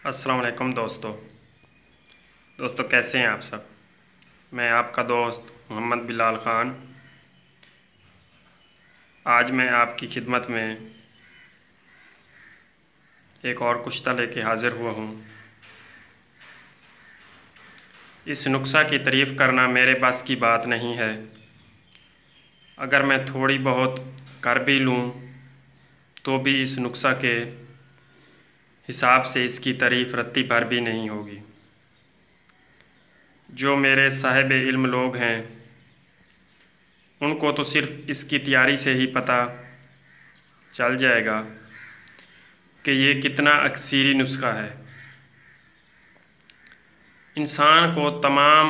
अस्सलाम वालेकुम दोस्तों कैसे हैं आप सब। मैं आपका दोस्त मोहम्मद बिलाल ख़ान आज मैं आपकी खिदमत में एक और कुश्ता लेके हाज़िर हुआ हूँ। इस नुस्ख़ा की तारीफ़ करना मेरे बस की बात नहीं है। अगर मैं थोड़ी बहुत कर भी लूँ तो भी इस नुस्ख़ा के हिसाब से इसकी तारीफ़ रत्ती भर भी नहीं होगी। जो मेरे साहिब इल्म लोग हैं उनको तो सिर्फ़ इसकी तैयारी से ही पता चल जाएगा कि ये कितना अक्सीरी नुस्ख़ा है। इंसान को तमाम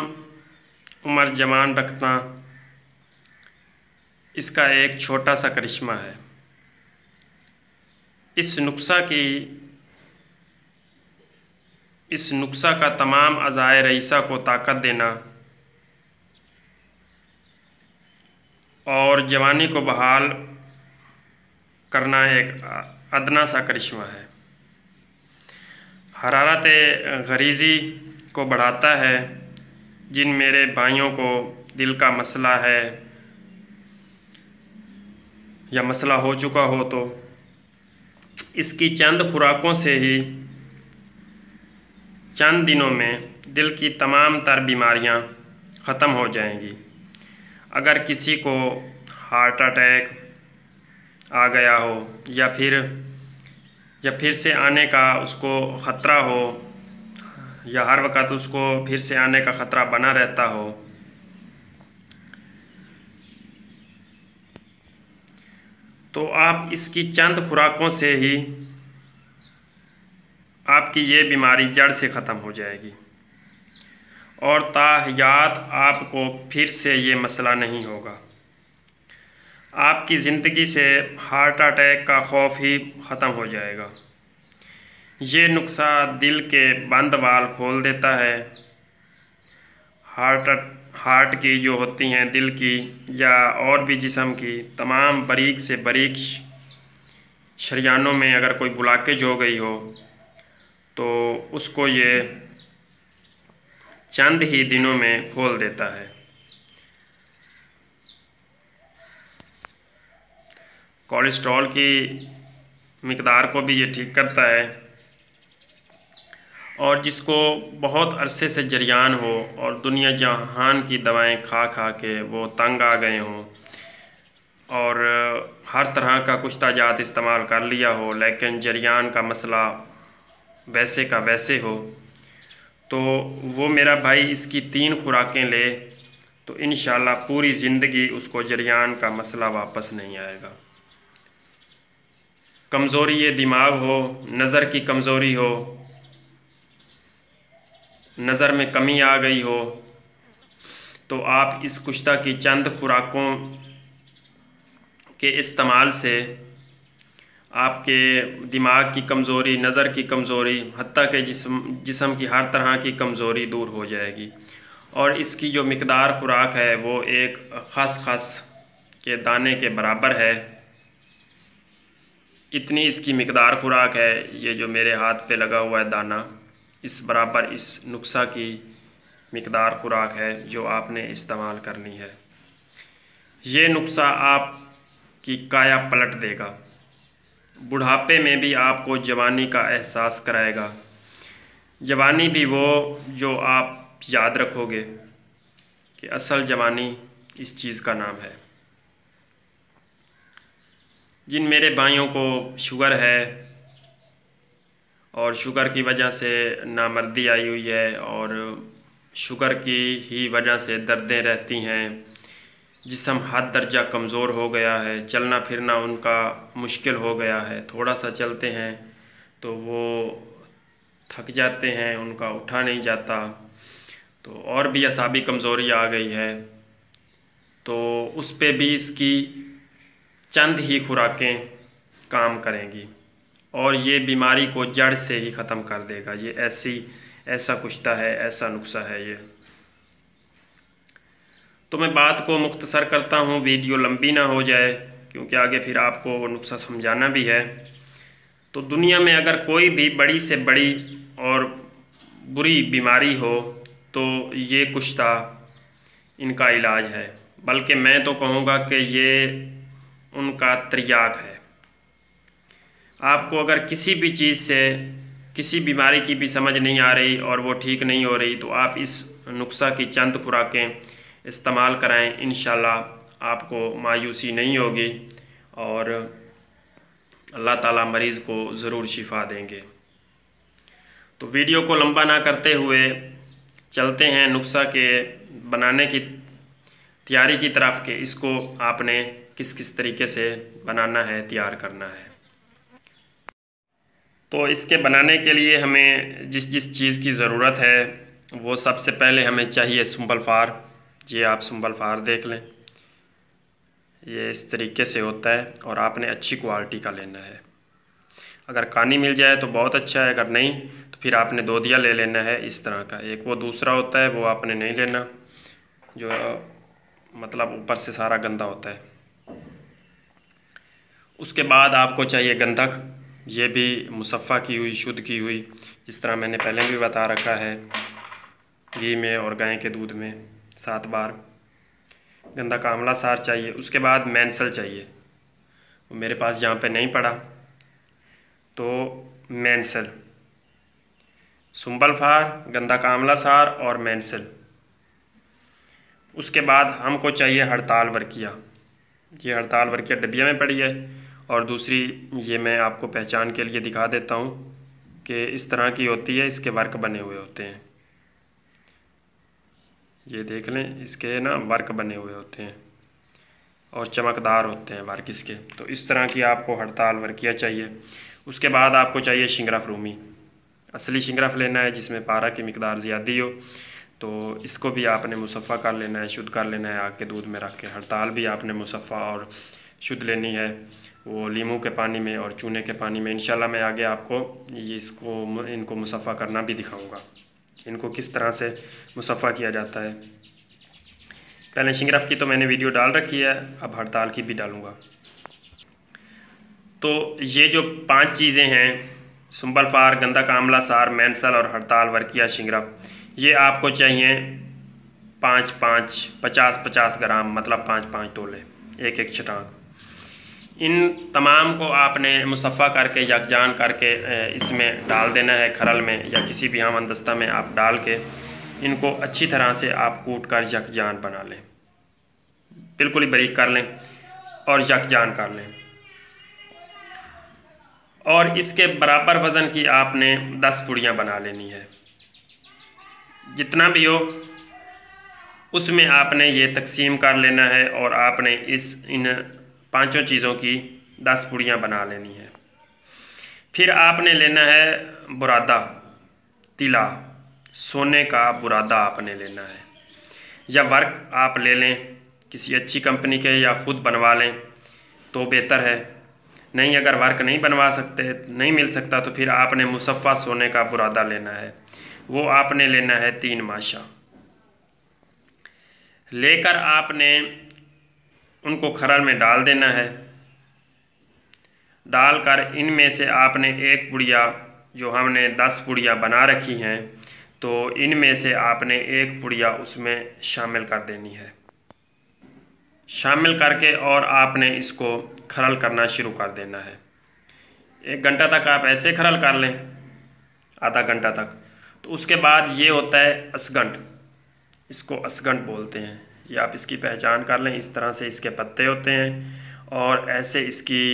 उम्र जवान रखना इसका एक छोटा सा करिश्मा है। इस नुस्ख़ा का तमाम अज़ाए रईसा को ताकत देना और जवानी को बहाल करना एक अदना सा करिश्मा है। हरारत गरीज़ी को बढ़ाता है। जिन मेरे भाइयों को दिल का मसला है या मसला हो चुका हो तो इसकी चंद खुराकों से ही चंद दिनों में दिल की तमाम तर बीमारियां ख़त्म हो जाएंगी। अगर किसी को हार्ट अटैक आ गया हो या फिर से आने का उसको ख़तरा हो या हर वक्त उसको फिर से आने का ख़तरा बना रहता हो तो आप इसकी चंद खुराकों से ही आपकी ये बीमारी जड़ से ख़त्म हो जाएगी और ताहयात आपको फिर से ये मसला नहीं होगा। आपकी ज़िंदगी से हार्ट अटैक का खौफ ही ख़त्म हो जाएगा। ये नुस्ख़ा दिल के बंद वाल खोल देता है। हार्ट की जो होती हैं दिल की या और भी जिस्म की तमाम बारीक से बारीक शरियानों में अगर कोई ब्लॉकेज हो गई हो तो उसको ये चंद ही दिनों में खोल देता है। कोलेस्ट्रॉल की मिकदार को भी ये ठीक करता है और जिसको बहुत अरसे से जरियान हो और दुनिया जहान की दवाएं खा खा के वो तंग आ गए हों और हर तरह का कुश्ता जात इस्तेमाल कर लिया हो लेकिन जरियान का मसला वैसे का वैसे हो तो वो मेरा भाई इसकी 3 खुराकें ले तो इंशाल्लाह पूरी ज़िंदगी उसको जरियान का मसला वापस नहीं आएगा। कमज़ोरी ये दिमाग हो, नज़र की कमज़ोरी हो, नज़र में कमी आ गई हो तो आप इस कुश्ता की चंद खुराकों के इस्तेमाल से आपके दिमाग की कमज़ोरी, नज़र की कमज़ोरी, हत्ता के जिस्म की हर तरह की कमज़ोरी दूर हो जाएगी। और इसकी जो मिकदार खुराक है वो एक खस के दाने के बराबर है। इतनी इसकी मिकदार खुराक है। ये जो मेरे हाथ पे लगा हुआ है दाना इस बराबर इस नुस्ख़ा की मिकदार खुराक है जो आपने इस्तेमाल करनी है। ये नुस्ख़ा आपकी काया पलट देगा। बुढ़ापे में भी आपको जवानी का एहसास कराएगा। जवानी भी वो जो आप याद रखोगे कि असल जवानी इस चीज़ का नाम है। जिन मेरे भाइयों को शुगर है और शुगर की वजह से नामर्दी आई हुई है और शुगर की ही वजह से दर्दें रहती हैं, जिस्म हद दर्जा कमज़ोर हो गया है, चलना फिरना उनका मुश्किल हो गया है, थोड़ा सा चलते हैं तो वो थक जाते हैं, उनका उठा नहीं जाता, तो और भी असाबी कमज़ोरी आ गई है तो उस पे भी इसकी चंद ही खुराकें काम करेंगी और ये बीमारी को जड़ से ही ख़त्म कर देगा। ये ऐसा कुश्ता है, ऐसा नुस्ख़ा है ये। तो मैं बात को मुख्तसर करता हूँ, वीडियो लंबी ना हो जाए क्योंकि आगे फिर आपको वो नुस्ख़ा समझाना भी है। तो दुनिया में अगर कोई भी बड़ी से बड़ी और बुरी बीमारी हो तो ये कुश्ता इनका इलाज है, बल्कि मैं तो कहूँगा कि ये उनका त्रियाक है। आपको अगर किसी भी चीज़ से, किसी बीमारी की भी समझ नहीं आ रही और वो ठीक नहीं हो रही, तो आप इस नुस्खा की चंद खुराकें इस्तेमाल कराएं। इंशाल्लाह आपको मायूसी नहीं होगी और अल्लाह ताला मरीज़ को ज़रूर शिफा देंगे। तो वीडियो को लंबा ना करते हुए चलते हैं नुस्खा के बनाने की तैयारी की तरफ के इसको आपने किस किस तरीके से बनाना है, तैयार करना है। तो इसके बनाने के लिए हमें जिस जिस चीज़ की ज़रूरत है वो सबसे पहले हमें चाहिए सुंबल फार। ये आप सुंबल फार देख लें, ये इस तरीके से होता है और आपने अच्छी क्वालिटी का लेना है। अगर कानी मिल जाए तो बहुत अच्छा है, अगर नहीं तो फिर आपने दोधिया ले लेना है इस तरह का। एक वो दूसरा होता है, वो आपने नहीं लेना, जो मतलब ऊपर से सारा गंदा होता है। उसके बाद आपको चाहिए गंधक, ये भी मुसफ़्फ़ा की हुई, शुद्ध की हुई, जिस तरह मैंने पहले भी बता रखा है, घी में और गाय के दूध में 7 बार। गंधक आंवला सार चाहिए। उसके बाद मेंसल चाहिए, वो मेरे पास जहाँ पे नहीं पड़ा, तो मेंसल, सुंबल फार, गंधक आंवला सार और मेंसल। उसके बाद हमको चाहिए हड़ताल वर्किया। ये हड़ताल वर्किया डबिया में पड़ी है और दूसरी ये मैं आपको पहचान के लिए दिखा देता हूँ कि इस तरह की होती है, इसके वर्क बने हुए होते हैं। ये देख लें, इसके ना वर्क बने हुए होते हैं और चमकदार होते हैं वर्क इसके। तो इस तरह की आपको हड़ताल वर्किया चाहिए। उसके बाद आपको चाहिए शिंगरफ रूमी, असली शिंगरफ लेना है जिसमें पारा की मिकदार ज़्यादा हो। तो इसको भी आपने मुसफ़्फ़ा कर लेना है, शुद्ध कर लेना है आग के दूध में रख के। हड़ताल भी आपने मुसफ़्फ़ा और शुद्ध लेनी है, वो लीमू के पानी में और चूने के पानी में। इंशाल्लाह मैं आगे आपको इनको मुसफ़्फ़ा करना भी दिखाऊंगा, इनको किस तरह से मुसफ़्फ़ा किया जाता है। पहले शिंगरफ की तो मैंने वीडियो डाल रखी है, अब हड़ताल की भी डालूँगा। तो ये जो 5 चीज़ें हैं, सुंबल फार, गंधक आंवला सार, मेंसल और हड़ताल वर्किया शिंगरफ, ये आपको चाहिए 5-5, 50-50 ग्राम, मतलब 5-5 तोले, एक एक चटाक। इन तमाम को आपने मुसफ़्फ़ा करके, यकजान करके इसमें डाल देना है, खरल में या किसी भी हमदस्ता में आप डाल के इनको अच्छी तरह से आप कूट कर यकजान बना लें, बिल्कुल ही बारीक कर लें और यकजान कर लें। और इसके बराबर वज़न की आपने 10 पुड़ियाँ बना लेनी है। जितना भी हो उसमें आपने ये तकसीम कर लेना है और आपने इन 5 चीज़ों की 10 पुड़ियाँ बना लेनी है। फिर आपने लेना है बुरादा, तिला, सोने का बुरादा आपने लेना है, या वर्क आप ले लें किसी अच्छी कंपनी के या ख़ुद बनवा लें तो बेहतर है। नहीं, अगर वर्क नहीं बनवा सकते, नहीं मिल सकता, तो फिर आपने मुसफ़्फ़ा सोने का बुरादा लेना है। वो आपने लेना है 3 माशा। लेकर आपने उनको खरल में डाल देना है। डालकर इनमें से आपने एक पुड़िया, जो हमने 10 पुड़िया बना रखी हैं, तो इनमें से आपने एक पुड़िया उसमें शामिल कर देनी है। शामिल करके और आपने इसको खरल करना शुरू कर देना है। 1 घंटा तक आप ऐसे खरल कर लें, आधा घंटा तक। तो उसके बाद ये होता है असगंठ, इसको असगंठ बोलते हैं। ये आप इसकी पहचान कर लें, इस तरह से इसके पत्ते होते हैं और ऐसे इसकी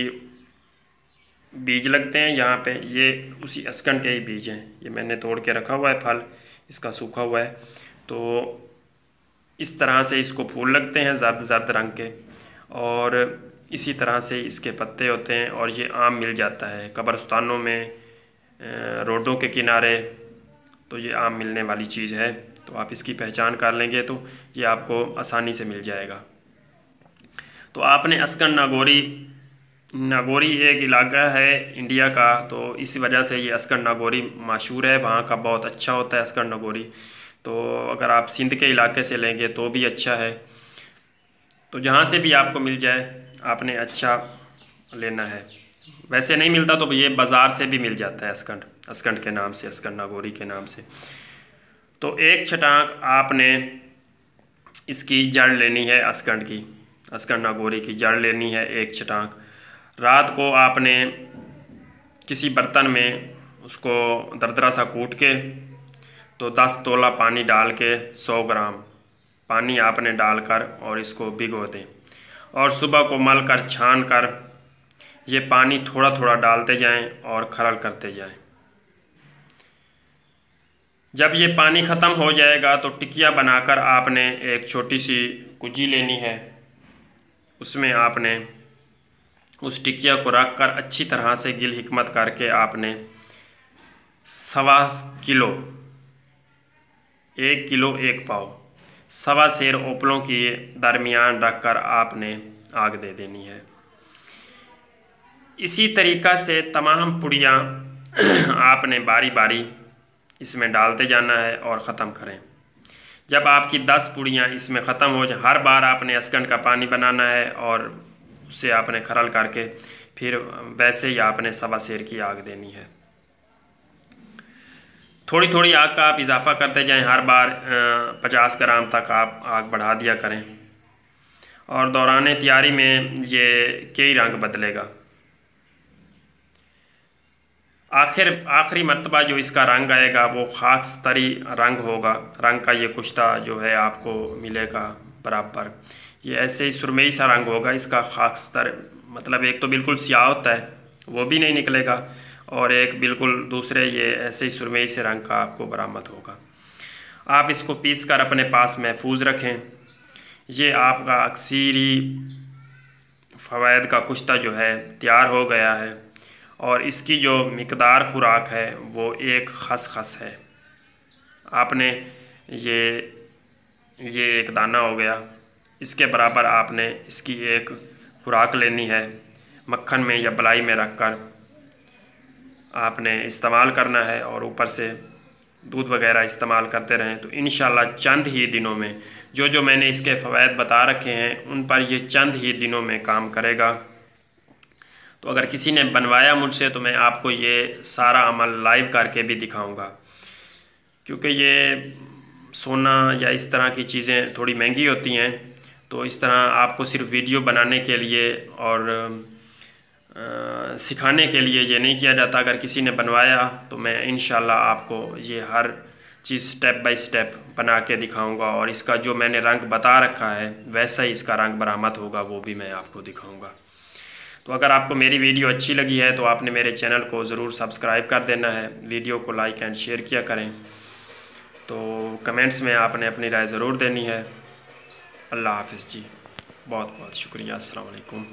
बीज लगते हैं यहाँ पे। ये उसी असगंठ के ही बीज हैं। ये मैंने तोड़ के रखा हुआ है, फल इसका सूखा हुआ है। तो इस तरह से इसको फूल लगते हैं ज़र्द ज़र्द रंग के, और इसी तरह से इसके पत्ते होते हैं। और ये आम मिल जाता है कब्रिस्तानों में, रोडों के किनारे, तो ये आम मिलने वाली चीज़ है। तो आप इसकी पहचान कर लेंगे तो ये आपको आसानी से मिल जाएगा। तो आपने अस्कन नागौरी एक इलाका है इंडिया का, तो इसी वजह से ये अस्कन नागौरी मशहूर है, वहाँ का बहुत अच्छा होता है अस्कन नागौरी। तो अगर आप सिंध के इलाके से लेंगे तो भी अच्छा है। तो जहाँ से भी आपको मिल जाए आपने अच्छा लेना है। वैसे नहीं मिलता तो ये बाज़ार से भी मिल जाता है अस्कंड के नाम से, अस्कंड नागौरी के नाम से। तो एक छटाक आपने इसकी जड़ लेनी है, अस्कंड नागौरी की जड़ लेनी है एक छटाक। रात को आपने किसी बर्तन में उसको दरदरा सा कूट के तो 10 तोला पानी डाल के 100 ग्राम पानी आपने डालकर और इसको भिगो दें, और सुबह को मल कर छान कर ये पानी थोड़ा थोड़ा डालते जाएं और खरल करते जाएं। जब ये पानी ख़त्म हो जाएगा तो टिकिया बनाकर आपने एक छोटी सी कुजी लेनी है, उसमें आपने उस टिकिया को रख कर अच्छी तरह से गिल हिकमत करके आपने 1.25 किलो, 1 किलो 1 पाव 1.25 सेर ओपलों के दरमियान रखकर आपने आग दे देनी है। इसी तरीक़ा से तमाम पुड़ियाँ आपने बारी बारी इसमें डालते जाना है और ख़त्म करें। जब आपकी 10 पुड़ियाँ इसमें ख़त्म हो जाए, हर बार आपने अस्कंड का पानी बनाना है और उससे आपने खरल करके फिर वैसे ही आपने 1.25 सेर की आग देनी है। थोड़ी थोड़ी आग का आप इजाफ़ा करते जाएं, हर बार 50 ग्राम तक आप आग बढ़ा दिया करें, और दौरान तैयारी में ये कई रंग बदलेगा। आखिरी मर्तबा जो इसका रंग आएगा वो खाकस्तरी रंग होगा। रंग का ये कुश्ता जो है आपको मिलेगा बराबर, ये ऐसे ही सुरमई सा रंग होगा इसका। खाकस्तर मतलब एक तो बिल्कुल स्याह होता है वो भी नहीं निकलेगा, और एक बिल्कुल दूसरे ये ऐसे ही सुरमई से रंग का आपको बरामद होगा। आप इसको पीस कर अपने पास महफूज रखें। ये आपका अक्सीरी फ़वाइद का कुश्ता जो है तैयार हो गया है, और इसकी जो मिकदार खुराक है वो 1 खस है। आपने ये 1 दाना हो गया, इसके बराबर आपने इसकी 1 खुराक लेनी है। मक्खन में या बलाई में रखकर आपने इस्तेमाल करना है, और ऊपर से दूध वगैरह इस्तेमाल करते रहें तो इंशाल्लाह चंद ही दिनों में जो मैंने इसके फ़वाइद बता रखे हैं उन पर ये चंद ही दिनों में काम करेगा। तो अगर किसी ने बनवाया मुझसे तो मैं आपको ये सारा अमल लाइव करके भी दिखाऊंगा, क्योंकि ये सोना या इस तरह की चीज़ें थोड़ी महंगी होती हैं, तो इस तरह आपको सिर्फ वीडियो बनाने के लिए और सिखाने के लिए ये नहीं किया जाता। अगर किसी ने बनवाया तो मैं इंशाल्लाह आपको ये हर चीज़ स्टेप बाय स्टेप बना के दिखाऊंगा, और इसका जो मैंने रंग बता रखा है वैसा ही इसका रंग बरामद होगा, वो भी मैं आपको दिखाऊंगा। तो अगर आपको मेरी वीडियो अच्छी लगी है तो आपने मेरे चैनल को ज़रूर सब्सक्राइब कर देना है, वीडियो को लाइक एंड शेयर किया करें। तो कमेंट्स में आपने अपनी राय ज़रूर देनी है। अल्लाह हाफ़िज़ जी, बहुत बहुत शुक्रिया। अस्सलाम वालेकुम।